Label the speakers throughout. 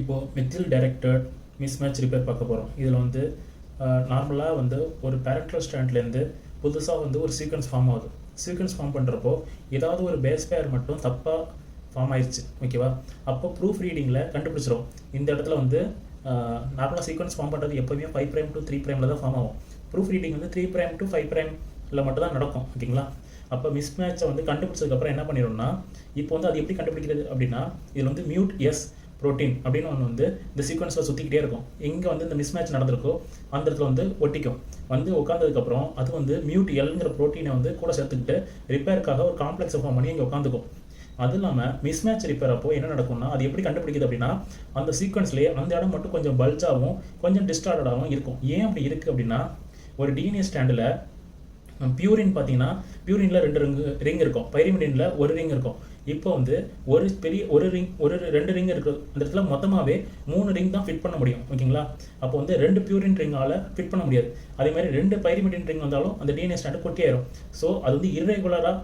Speaker 1: இப்போது methyl directed mismatch repair பார்க்க போகிறோம். இதில் வந்து நார்மலாக வந்து ஒரு பேரண்டல் ஸ்டாண்ட்லேருந்து புதுசாக வந்து ஒரு சீக்வன்ஸ் ஃபார்ம் ஆகுது. சீக்வன்ஸ் ஃபார்ம் பண்ணுறப்போ ஏதாவது ஒரு பேஸ் பேர் மட்டும் தப்பாக ஃபார்ம் ஆயிடுச்சு, ஓகேவா? அப்போ ப்ரூஃப் ரீடிங்கில் கண்டுபிடிச்சிரும். இந்த இடத்துல வந்து நார்மலாக சீக்வன்ஸ் ஃபார்ம் பண்ணுறது எப்போவுமே 5' to 3' தான் ஃபார்ம் ஆகும். ப்ரூஃப் ரீடிங் வந்து 3' to 5' மட்டும் தான் நடக்கும், ஓகேங்களா? அப்போ மிஸ்மேட்சை வந்து கண்டுபிடிச்சதுக்கப்புறம் என்ன பண்ணிடும்னா, இப்போ வந்து அது எப்படி கண்டுபிடிக்கிறது அப்படின்னா, இதில் வந்து மியூட் எஸ் ப்ரோட்டீன் அப்படின்னு ஒன்று வந்து இந்த சீக்வன்ஸில் சுற்றிக்கிட்டே இருக்கும். எங்கே வந்து இந்த மிஸ்மேட்ச் நடந்திருக்கோ அந்த இடத்துல வந்து ஒட்டிக்கும். வந்து உட்காந்ததுக்கப்புறம் அது வந்து மியூட் எல்ங்கிற ப்ரோட்டீனை வந்து கூட சேர்த்துக்கிட்டு ரிப்பேருக்காக ஒரு காம்ப்ளெக்ஸை ஃபார்ம் பண்ணி இங்கே உட்காந்துக்கும். அது இல்லாமல் மிஸ்மேட்ச் ரிப்பேர் அப்போ என்ன நடக்கும்னா, அது எப்படி கண்டுபிடிக்குது அப்படின்னா, அந்த சீக்வன்ஸ்லேயே அந்த இடம் மட்டும் கொஞ்சம் பல்ஜாகவும் கொஞ்சம் டிஸ்டார்டடாகவும் இருக்கும். ஏன் அப்படி இருக்குது அப்படின்னா, ஒரு டிஎன்ஏ ஸ்டாண்டில் பியூரின் பார்த்தீங்கன்னா, பியூரினில் 2 ரிங் இருக்கும், பைரிமிடினில் 1 ரிங் இருக்கும். இப்போ வந்து ஒரு 2 ரிங் இருக்கிற அந்த இடத்துல மொத்தமாகவே 3 ரிங் தான் ஃபிட் பண்ண முடியும், ஓகேங்களா? அப்போ வந்து 2 பியூரின் ரிங்கால் ஃபிட் பண்ண முடியாது. அதே மாதிரி 2 பைரிமிடின் ரிங் வந்தாலும் அந்த டிஎன்ஏ ஸ்டாண்டு கொட்டி ஆயிரும். ஸோ அது வந்து இர்ரெகுலராக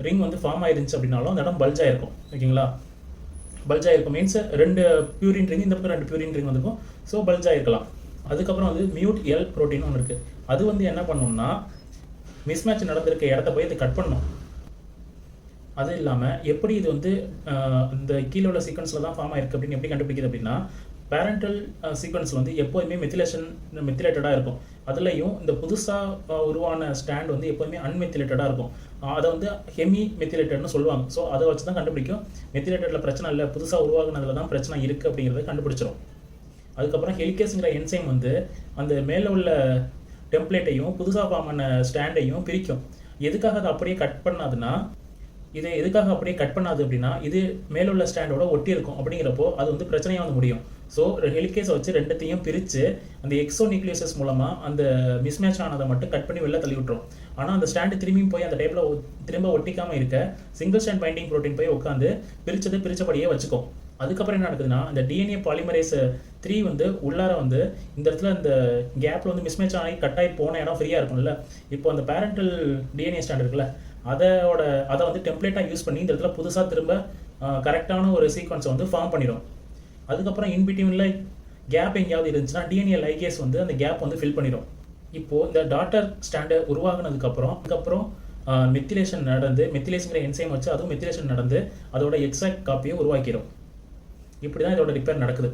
Speaker 1: ரிங் வந்து ஃபார்ம் ஆயிருந்துச்சு அப்படின்னாலும் அந்த இடம் பல்ஜாக இருக்கும், ஓகேங்களா? பல்ஜாக இருக்கும் மீன்ஸ் 2 பியூரின் ரிங், இந்த பக்கம் 2 பியூரின் ரிங் வந்துருக்கும். ஸோ பல்ஜாக இருக்கலாம். அதுக்கப்புறம் வந்து மியூட் எல் ப்ரோட்டீன் ஒன்று இருக்குது. அது வந்து என்ன பண்ணணும்னா, மிஸ்மேட்ச் நடந்திருக்க இடத்த போய் இது கட் பண்ணணும். அது இல்லாமல் எப்படி இது வந்து இந்த கீழே உள்ள சீக்வன்ஸில் தான் ஃபார்ம் ஆயிருக்கு அப்படின்னு எப்படி கண்டுபிடிக்குது அப்படின்னா, பேரண்டல் சீக்வன்ஸ் வந்து எப்போதுமே மெத்திலேட்டடாக இருக்கும். அதுலேயும் இந்த புதுசாக உருவான ஸ்டாண்ட் வந்து எப்போதுமே அன்மெத்திலேட்டடாக இருக்கும். அதை வந்து ஹெமி மெத்திலேட்டட்னு சொல்லுவாங்க. ஸோ அதை வச்சு தான் கண்டுபிடிக்கும். மெத்திலேட்டடில் பிரச்சனை இல்லை, புதுசாக உருவாகுனதில் தான் பிரச்சனை இருக்குது அப்படிங்கிறத கண்டுபிடிச்சிடும். அதுக்கப்புறம் ஹெலிகேஸுங்கிற என்சைம் வந்து அந்த மேலே உள்ள டெம்ப்ளேட்டையும் புதுசாக ஃபார்ம் பண்ண ஸ்டாண்டையும் பிரிக்கும். எதுக்காக அதை அப்படியே கட் பண்ணாதுன்னா, இது எதுக்காக அப்படியே கட் பண்ணாது அப்படின்னா, இது மேலே உள்ள ஸ்டாண்டோட ஒட்டி இருக்கும். அப்படிங்கிறப்போ அது வந்து பிரச்சனையாக வந்து முடியும். ஸோ ஹெலிகேஸை வச்சு 2த்தையும் பிரித்து அந்த எக்ஸோ நியூக்ளியஸஸ் மூலமாக அந்த மிஸ்மேட்ச் ஆனதை மட்டும் கட் பண்ணி வெளில தள்ளி விட்டுரும். ஆனால் அந்த ஸ்டாண்டு திரும்பியும் போய் அந்த டைப்பில் திரும்ப ஒட்டிக்காமல் இருக்க சிங்கிள் ஸ்டாண்ட் பைண்டிங் ப்ரோட்டீன் போய் உட்காந்து பிரித்தபடியே வச்சுக்கும். அதுக்கப்புறம் என்ன நடக்குதுன்னா, இந்த டிஎன்ஏ பாலிமரேஸ் 3 வந்து உள்ளார வந்து இந்த இடத்துல இந்த கேப்பில் வந்து மிஸ்மேட்ச் ஆகி கட்டாகி போன இடம் ஃப்ரீயாக இருக்கும்ல. இப்போ அந்த பேரண்டல் டிஎன்ஏ ஸ்டாண்ட் இருக்குல்ல, அதை வந்து டெம்ப்ளேட்டாக யூஸ் பண்ணி இந்த இடத்துல புதுசாக திரும்ப கரெக்டான ஒரு சீக்வன்ஸை வந்து ஃபார்ம் பண்ணிடும். அதுக்கப்புறம் இன்பிட்வீனில் கேப் எங்கேயாவது இருந்துச்சுன்னா டிஎன்ஏ லைகேஸ் வந்து அந்த கேப் வந்து ஃபில் பண்ணிடும். இப்போது இந்த டாட்டர் ஸ்டாண்டை அதுக்கப்புறம் மெத்திலேஷன்ங்கிற என்சைம் வச்சு அதுவும் மெத்திலேஷன் நடந்து அதோட எக்ஸாக்ட் காப்பியை உருவாக்கிடும். இப்படி தான் இதோட ரிப்பேர் நடக்குது.